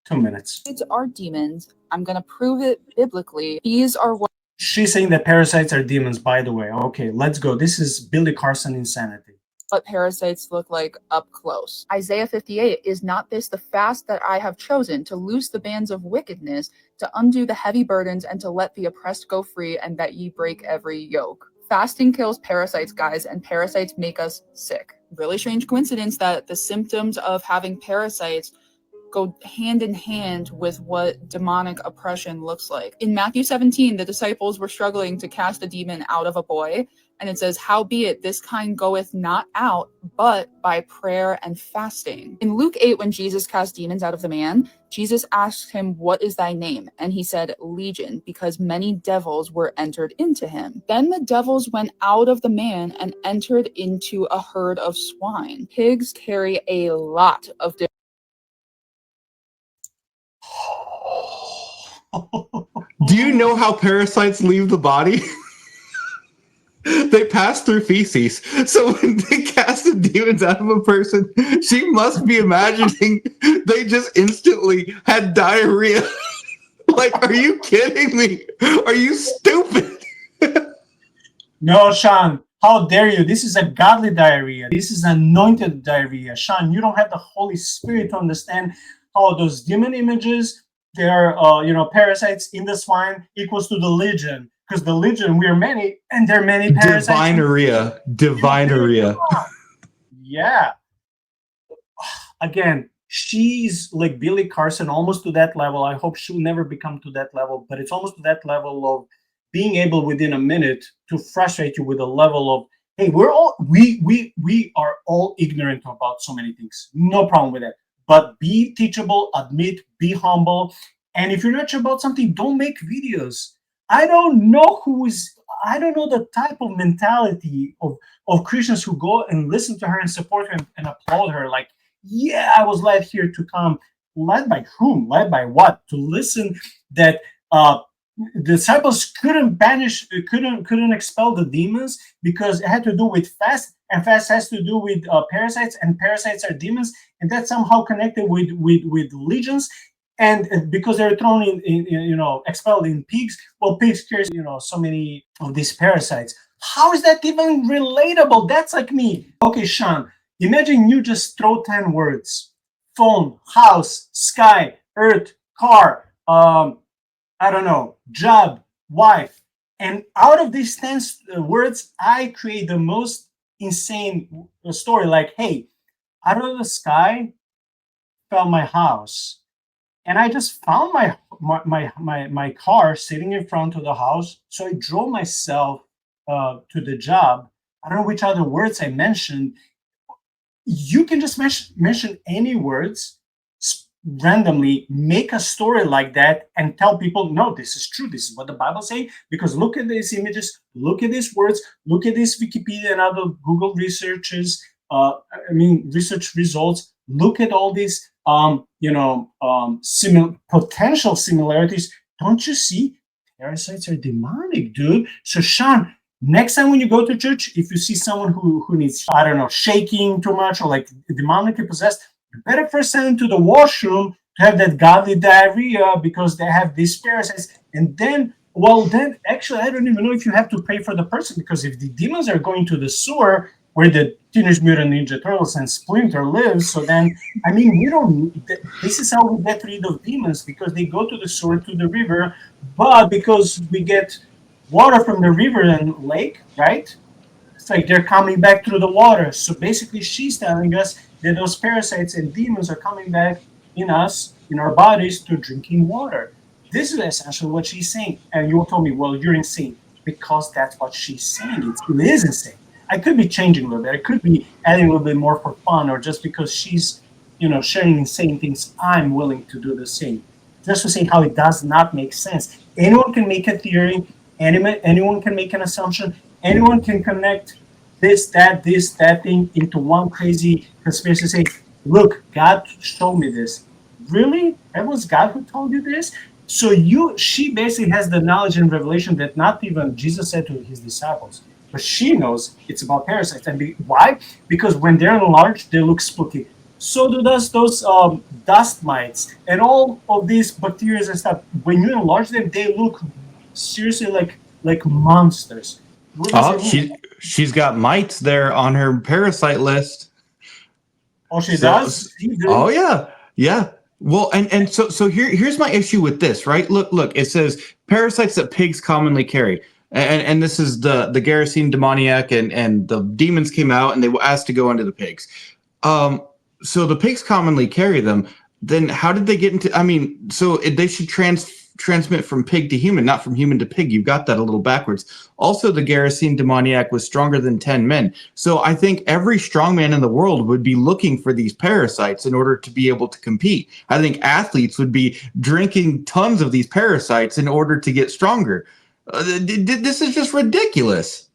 2 minutes. Are demons. I'm going to prove it biblically. These are what She's saying that parasites are demons, by the way. Okay, let's go. This is Billy Carson insanity. parasites look like up close. Isaiah 58, is not this the fast that I have chosen, to loose the bands of wickedness, to undo the heavy burdens, and to let the oppressed go free, and that ye break every yoke? Fasting kills parasites, guys, and parasites make us sick. Really strange coincidence that the symptoms of having parasites go hand in hand with what demonic oppression looks like. In Matthew 17, the disciples were struggling to cast a demon out of a boy, and it says, howbeit this kind goeth not out, but by prayer and fasting. In Luke 8, when Jesus cast demons out of the man, Jesus asked him, what is thy name? And he said, Legion, because many devils were entered into him. Then the devils went out of the man and entered into a herd of swine. Pigs carry a lot of Do you know how parasites leave the body? They pass through feces. So when they cast the demons out of a person, she must be imagining they just instantly had diarrhea. Like, are you kidding me? Are you stupid? No, Sean, how dare you? This is a godly diarrhea. This is anointed diarrhea. Sean, you don't have the Holy Spirit to understand how those demon images, they're, parasites in the swine equals to the legion. Because the legion, we are many, and there are many parasites. Divineria. Yeah. Again, she's like Billy Carson, almost to that level. I hope she'll never become to that level, but it's almost to that level of being able within a minute to frustrate you with a level of, hey, we are all ignorant about so many things. No problem with that. But be teachable, admit, be humble. And if you're not sure about something, don't make videos. I don't know the type of mentality of Christians who go and listen to her and support her and applaud her. Like, yeah, I was led here to come. Led by whom? Led by what? To listen that the disciples couldn't expel the demons because it had to do with fast, and fast has to do with parasites, and parasites are demons, and that's somehow connected with legions. And because they're thrown in expelled in pigs, well, pigs carry, so many of these parasites. How is that even relatable? That's like me. Okay, Sean, imagine you just throw 10 words: phone, house, sky, earth, car, I don't know, job, wife. And out of these 10 words, I create the most insane story. Like, hey, out of the sky fell my house. And I just found my car sitting in front of the house. So I drove myself to the job. I don't know which other words I mentioned. You can just mention any words randomly, make a story like that, and tell people, no, this is true. This is what the Bible says. Because look at these images, look at these words, look at this Wikipedia and other Google researches. Research results. Look at all these potential similarities. Don't you see? Parasites are demonic, dude. So Sean, next time when you go to church, if you see someone who needs, I don't know, shaking too much or like demonically possessed, you better first send them to the washroom to have that godly diarrhea because they have these parasites. And then actually, I don't even know if you have to pray for the person, because if the demons are going to the sewer where the Teenage Mutant Ninja Turtles and Splinter lives, so then, this is how we get rid of demons, because they go to the sewer, to the river, but because we get water from the river and lake, right? It's like they're coming back through the water. So basically, she's telling us that those parasites and demons are coming back in us, in our bodies, to drinking water. This is essentially what she's saying. And you told me, well, you're insane, because that's what she's saying. It is insane. I could be changing a little bit. I could be adding a little bit more for fun, or just because she's, sharing insane things, I'm willing to do the same. Just to say how it does not make sense. Anyone can make a theory. Anyone can make an assumption. Anyone can connect this, that thing into one crazy conspiracy. Say, look, God showed me this. Really? That was God who told you this? So she basically has the knowledge and revelation that not even Jesus said to his disciples. But she knows it's about parasites. And why? Because when they're enlarged, they look spooky. So do those dust mites and all of these bacteria and stuff. When you enlarge them, they look seriously like monsters. What does Oh, it mean? she's got mites there on her parasite list. Oh, she So, does. She oh did. yeah, yeah. Well, and so here's my issue with this, right? Look. It says parasites that pigs commonly carry, and this is the Gerasene demoniac, and the demons came out and they were asked to go into the pigs. Um, so the pigs commonly carry them. Then how did they get into? I mean, so they should transmit from pig to human, not from human to pig. You've got that a little backwards. Also, the Gerasene demoniac was stronger than 10 men. So I think every strongman in the world would be looking for these parasites in order to be able to compete. I think athletes would be drinking tons of these parasites in order to get stronger. This is just ridiculous.